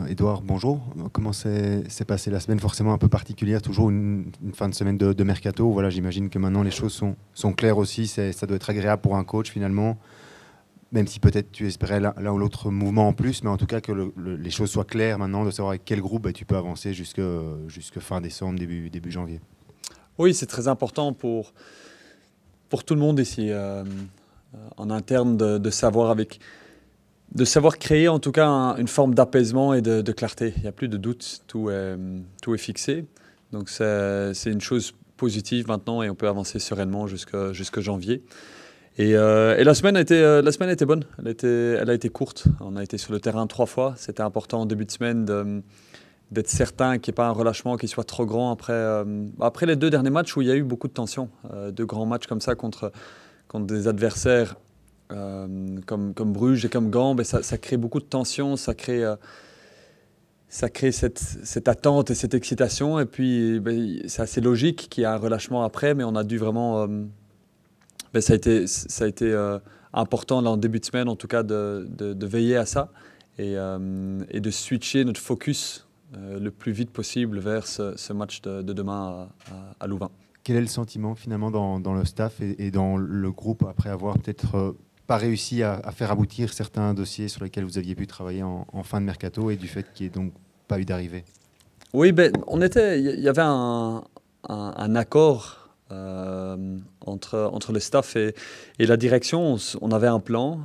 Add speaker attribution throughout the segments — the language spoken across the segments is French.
Speaker 1: Edouard, bonjour. Comment s'est passée la semaine? Forcément un peu particulière, toujours une fin de semaine de mercato. Voilà, j'imagine que maintenant les choses sont claires aussi. Ça doit être agréable pour un coach finalement, même si peut-être tu espérais l'un ou l'autre mouvement en plus, mais en tout cas que les choses soient claires maintenant, de savoir avec quel groupe tu peux avancer jusque fin décembre, début janvier.
Speaker 2: Oui, c'est très important pour tout le monde ici, en interne, de savoir créer en tout cas une forme d'apaisement et de clarté. Il n'y a plus de doute, tout est fixé. Donc c'est une chose positive maintenant et on peut avancer sereinement jusqu'à janvier. Et la semaine a été bonne, elle a été courte. On a été sur le terrain 3 fois. C'était important en début de semaine d'être certain qu'il n'y ait pas un relâchement qui soit trop grand après les 2 derniers matchs où il y a eu beaucoup de tension. 2 grands matchs comme ça contre des adversaires comme Bruges et comme Gand, ça crée beaucoup de tension, ça crée cette attente et cette excitation. Et puis c'est assez logique qu'il y ait un relâchement après, mais on a dû vraiment... ça a été important là, en début de semaine, en tout cas, de veiller à ça et de switcher notre focus le plus vite possible vers ce match de demain à Louvain.
Speaker 1: Quel est le sentiment finalement dans le staff et dans le groupe après avoir peut-être pas réussi à faire aboutir certains dossiers sur lesquels vous aviez pu travailler en fin de mercato et du fait qu'il n'y ait donc pas eu d'arrivée?
Speaker 2: Oui, il y avait un accord entre le staff et la direction. On avait un plan.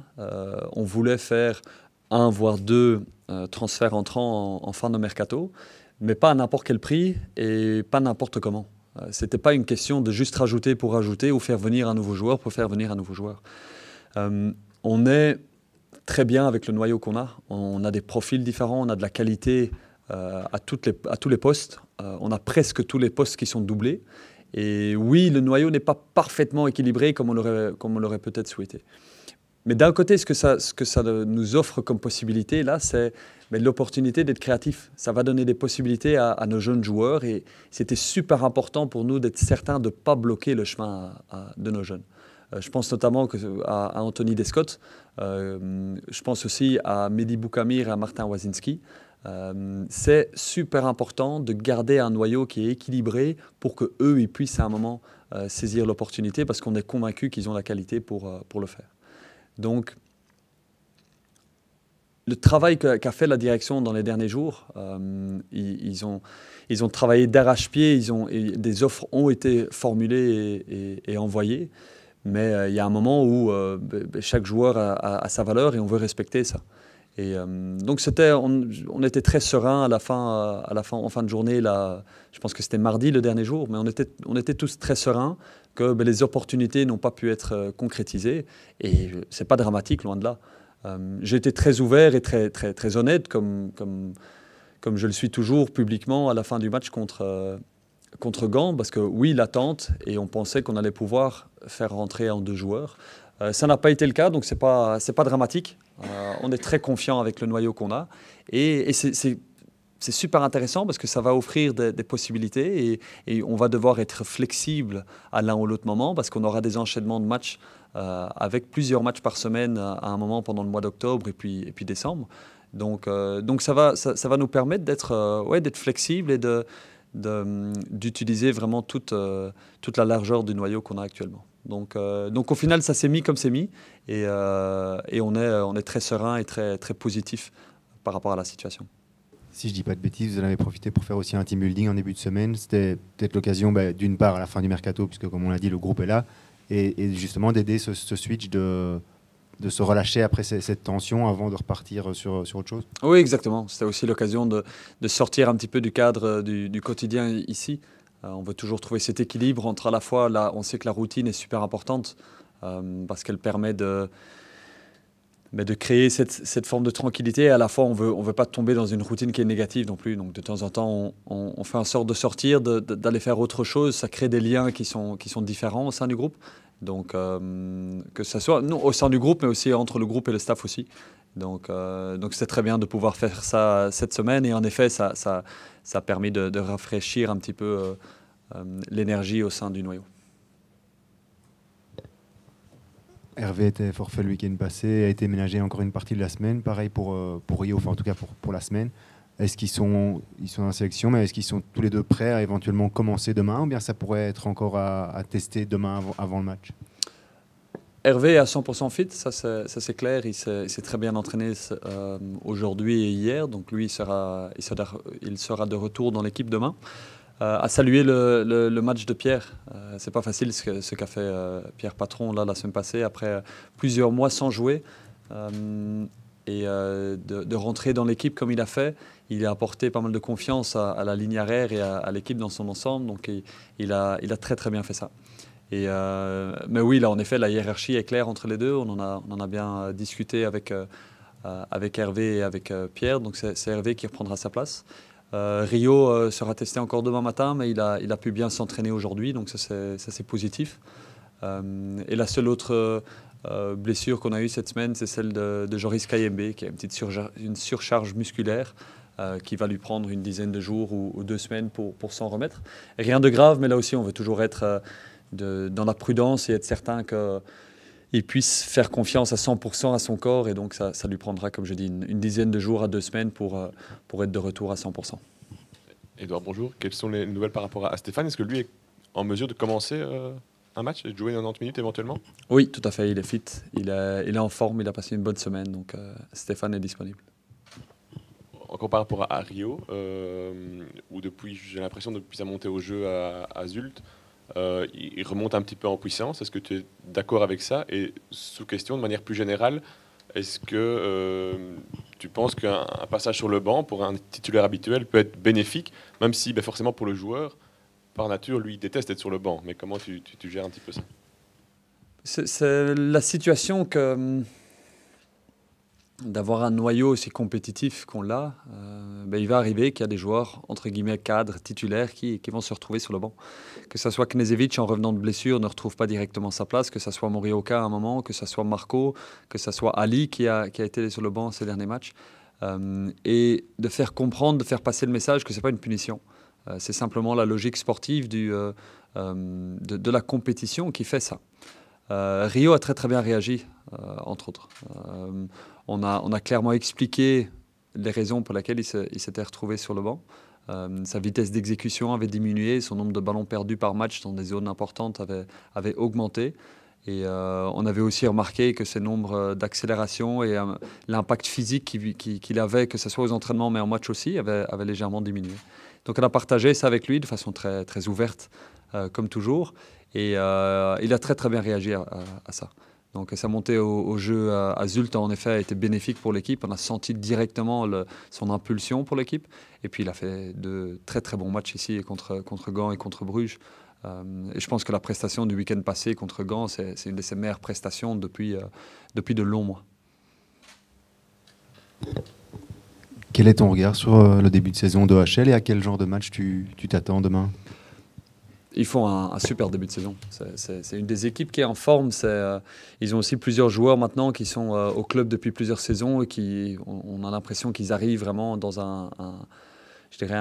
Speaker 2: On voulait faire 1 voire 2 transferts entrants en fin de mercato, mais pas à n'importe quel prix et pas n'importe comment. C'était pas une question de juste rajouter pour rajouter ou faire venir un nouveau joueur pour faire venir un nouveau joueur. On est très bien avec le noyau qu'on a. On a des profils différents, on a de la qualité à tous les postes. On a presque tous les postes qui sont doublés. Et oui, le noyau n'est pas parfaitement équilibré comme on l'aurait peut-être souhaité. Mais d'un côté, ce que ça nous offre comme possibilité, là, c'est l'opportunité d'être créatif. Ça va donner des possibilités à nos jeunes joueurs et c'était super important pour nous d'être certains de ne pas bloquer le chemin de nos jeunes. Je pense notamment à Anthony Descott. Je pense aussi à Mehdi Boukamir et à Martin Wazinski. C'est super important de garder un noyau qui est équilibré pour qu'eux ils puissent à un moment saisir l'opportunité parce qu'on est convaincu qu'ils ont la qualité pour le faire. Donc, le travail qu'a fait la direction dans les derniers jours, ils ont travaillé d'arrache-pied, des offres ont été formulées et envoyées, mais il y a un moment où chaque joueur a sa valeur et on veut respecter ça. Et donc on était très serein en fin de journée. Là, je pense que c'était mardi le dernier jour, mais on était tous très sereins que les opportunités n'ont pas pu être concrétisées. Et c'est pas dramatique, loin de là. J'ai été très ouvert et très honnête, comme je le suis toujours publiquement à la fin du match contre Gand, parce que oui, l'attente, et on pensait qu'on allait pouvoir faire rentrer en 2 joueurs. Ça n'a pas été le cas, donc c'est pas dramatique. On est très confiant avec le noyau qu'on a. Et c'est super intéressant parce que ça va offrir des possibilités et on va devoir être flexible à l'un ou l'autre moment parce qu'on aura des enchaînements de matchs avec plusieurs matchs par semaine à un moment pendant le mois d'octobre et puis décembre. Donc ça va nous permettre d'être flexible et d'utiliser vraiment toute la largeur du noyau qu'on a actuellement. Donc au final, ça s'est mis comme c'est mis et on est très serein et très positif par rapport à la situation.
Speaker 1: Si je dis pas de bêtises, vous en avez profité pour faire aussi un team building en début de semaine. C'était peut-être l'occasion, d'une part, à la fin du mercato, puisque comme on l'a dit, le groupe est là, et justement d'aider ce switch de se relâcher après cette tension avant de repartir sur autre chose.
Speaker 2: Oui, exactement. C'était aussi l'occasion de sortir un petit peu du cadre du quotidien ici. On veut toujours trouver cet équilibre entre à la fois, là, on sait que la routine est super importante parce qu'elle permet de créer cette forme de tranquillité. Et à la fois, on veut pas tomber dans une routine qui est négative non plus. Donc de temps en temps, on fait en sorte de sortir, d'aller faire autre chose. Ça crée des liens qui sont différents au sein du groupe. Donc que ce soit au sein du groupe, mais aussi entre le groupe et le staff aussi. Donc c'est très bien de pouvoir faire ça cette semaine. Et en effet, ça a permis de rafraîchir un petit peu l'énergie au sein du noyau.
Speaker 1: Hervé était forfait le week-end passé, a été ménagé encore une partie de la semaine. Pareil pour Rio, enfin en tout cas pour la semaine. Est-ce qu'ils sont en sélection, mais est-ce qu'ils sont tous les deux prêts à éventuellement commencer demain, ou bien ça pourrait être encore à tester demain avant le match?
Speaker 2: Hervé est à 100% fit, ça c'est clair. Il s'est très bien entraîné aujourd'hui et hier, donc lui il sera de retour dans l'équipe demain. À saluer le match de Pierre. C'est pas facile ce qu'a fait Pierre Patron là, la semaine passée, après plusieurs mois sans jouer. De rentrer dans l'équipe comme il a fait, il a apporté pas mal de confiance à la ligne arrière et à l'équipe dans son ensemble. Donc il a très très bien fait ça. Mais oui, là en effet, la hiérarchie est claire entre les deux. On en a bien discuté avec Hervé et avec Pierre. Donc c'est Hervé qui reprendra sa place. Rio sera testé encore demain matin, mais il a pu bien s'entraîner aujourd'hui, donc ça c'est positif. Et la seule autre blessure qu'on a eue cette semaine, c'est celle de Joris Kayembe, qui a une surcharge musculaire qui va lui prendre une dizaine de jours ou 2 semaines pour s'en remettre. Et rien de grave, mais là aussi on veut toujours être dans la prudence et être certain qu'il puisse faire confiance à 100% à son corps, et donc ça lui prendra, comme je dis, une dizaine de jours à 2 semaines pour être de retour à 100%.
Speaker 3: Edouard, bonjour. Quelles sont les nouvelles par rapport à Stéphane? Est-ce que lui est en mesure de commencer un match et de jouer 90 minutes éventuellement?
Speaker 2: Oui, tout à fait, il est fit, il est en forme, il a passé une bonne semaine, donc Stéphane est disponible.
Speaker 3: Encore par rapport à Rio, où j'ai l'impression depuis sa montée au jeu à Zult, il remonte un petit peu en puissance. Est-ce que tu es d'accord avec ça? Et sous question, de manière plus générale, est-ce que tu penses qu'un passage sur le banc pour un titulaire habituel peut être bénéfique, même si forcément pour le joueur, par nature, lui, il déteste être sur le banc? Mais comment tu gères un petit peu ça?
Speaker 2: C'est la situation d'avoir un noyau aussi compétitif qu'on l'a. Il va arriver qu'il y a des joueurs, entre guillemets, cadres, titulaires, qui vont se retrouver sur le banc. Que ce soit Knežević, en revenant de blessure, ne retrouve pas directement sa place, que ce soit Morioka à un moment, que ce soit Marco, que ce soit Ali qui a été sur le banc ces derniers matchs. Et de faire comprendre, de faire passer le message que ce n'est pas une punition. C'est simplement la logique sportive de la compétition qui fait ça. Rio a très très bien réagi, entre autres. On a clairement expliqué les raisons pour lesquelles il s'était retrouvé sur le banc. Sa vitesse d'exécution avait diminué, son nombre de ballons perdus par match dans des zones importantes avait augmenté. Et on avait aussi remarqué que ses nombres d'accélération et l'impact physique qu'il avait, que ce soit aux entraînements mais en match aussi, avait légèrement diminué. Donc on a partagé ça avec lui de façon très, très ouverte, comme toujours. Et il a très très bien réagi à ça. Donc sa montée au jeu à Zult, en effet, a été bénéfique pour l'équipe. On a senti directement son impulsion pour l'équipe. Et puis il a fait de très très bons matchs ici contre Gand et contre Bruges. Et je pense que la prestation du week-end passé contre Gand, c'est une de ses meilleures prestations depuis de longs mois.
Speaker 1: Quel est ton regard sur le début de saison d'OHL et à quel genre de match tu t'attends demain?
Speaker 2: Ils font un super début de saison. C'est une des équipes qui est en forme. Ils ont aussi plusieurs joueurs maintenant qui sont au club depuis plusieurs saisons et on a l'impression qu'ils arrivent vraiment dans un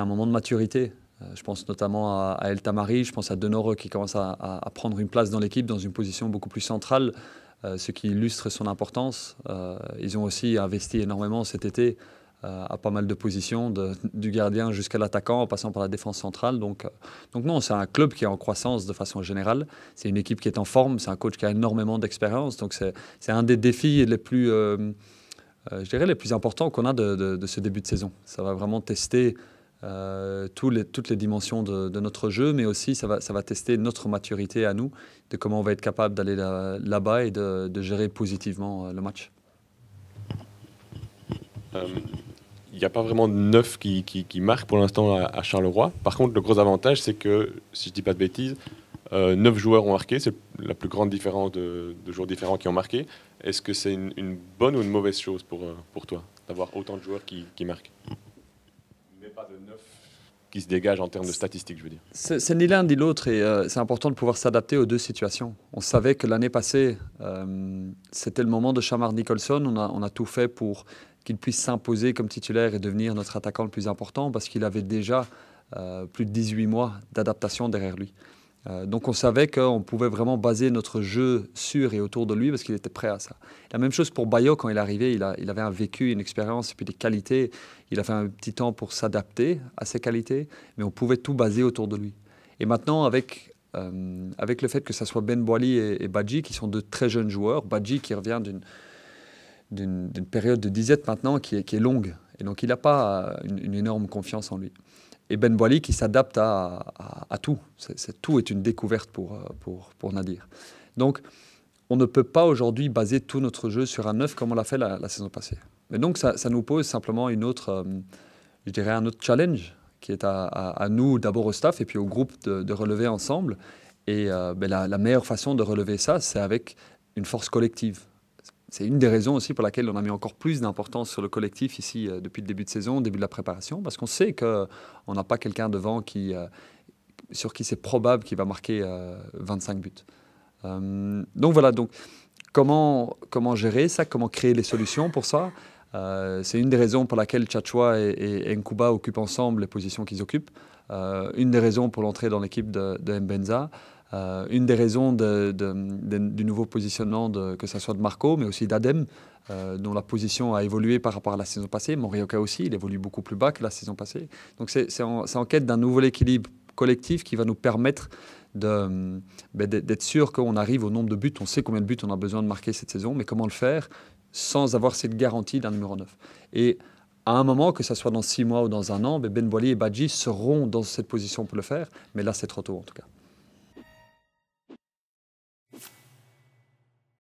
Speaker 2: moment de maturité. Je pense notamment à El Tamari, je pense à Denoro qui commence à prendre une place dans l'équipe dans une position beaucoup plus centrale, ce qui illustre son importance. Ils ont aussi investi énormément cet été à pas mal de positions, du gardien jusqu'à l'attaquant, en passant par la défense centrale. Donc non, c'est un club qui est en croissance de façon générale. C'est une équipe qui est en forme, c'est un coach qui a énormément d'expérience. Donc c'est un des défis les plus, je dirais, les plus importants qu'on a de ce début de saison. Ça va vraiment tester toutes les dimensions de notre jeu, mais aussi ça va tester notre maturité à nous, de comment on va être capable d'aller là-bas et de gérer positivement le match.
Speaker 3: Il n'y a pas vraiment de neuf qui marque pour l'instant à Charleroi. Par contre, le gros avantage, c'est que, si je ne dis pas de bêtises, 9 joueurs ont marqué. C'est la plus grande différence de joueurs différents qui ont marqué. Est-ce que c'est une bonne ou une mauvaise chose pour toi, d'avoir autant de joueurs qui marquent? Mais pas de 9 qui se dégagent en termes de statistiques, je veux dire.
Speaker 2: C'est ni l'un ni l'autre, et c'est important de pouvoir s'adapter aux deux situations. On savait que l'année passée, c'était le moment de Shamar Nicholson. On a tout fait pour qu'il puisse s'imposer comme titulaire et devenir notre attaquant le plus important, parce qu'il avait déjà plus de 18 mois d'adaptation derrière lui. Donc on savait qu'on pouvait vraiment baser notre jeu sur et autour de lui parce qu'il était prêt à ça. La même chose pour Bayo quand il est arrivé, il avait un vécu, une expérience et puis des qualités. Il a fait un petit temps pour s'adapter à ses qualités, mais on pouvait tout baser autour de lui. Et maintenant, avec le fait que ce soit Ben Boily et Badji, qui sont de très jeunes joueurs, Badji qui revient d'une période de disette maintenant qui est longue, et donc il n'a pas une énorme confiance en lui. Et Ben Boily qui s'adapte à tout. Tout est une découverte pour Nadir. Donc, on ne peut pas aujourd'hui baser tout notre jeu sur un 9 comme on l'a fait la saison passée. Mais donc, ça nous pose simplement un autre challenge qui est à nous, d'abord au staff et puis au groupe de relever ensemble. Et la meilleure façon de relever ça, c'est avec une force collective. C'est une des raisons aussi pour laquelle on a mis encore plus d'importance sur le collectif ici depuis le début de saison, début de la préparation, parce qu'on sait qu'on n'a pas quelqu'un devant sur qui c'est probable qu'il va marquer 25 buts. Donc voilà, comment gérer ça, comment créer les solutions pour ça. C'est une des raisons pour laquelle Tchatchoua et Nkuba occupent ensemble les positions qu'ils occupent. Une des raisons pour l'entrée dans l'équipe de Mbenza. Une des raisons du nouveau positionnement, que ce soit de Marco, mais aussi d'Adem, dont la position a évolué par rapport à la saison passée. Morioka aussi, il évolue beaucoup plus bas que la saison passée. Donc c'est en quête d'un nouvel équilibre collectif qui va nous permettre d'être sûr qu'on arrive au nombre de buts. On sait combien de buts on a besoin de marquer cette saison, mais comment le faire sans avoir cette garantie d'un numéro 9. Et à un moment, que ce soit dans 6 mois ou dans un an, Ben Boily et Badji seront dans cette position pour le faire, mais là c'est trop tôt en tout cas.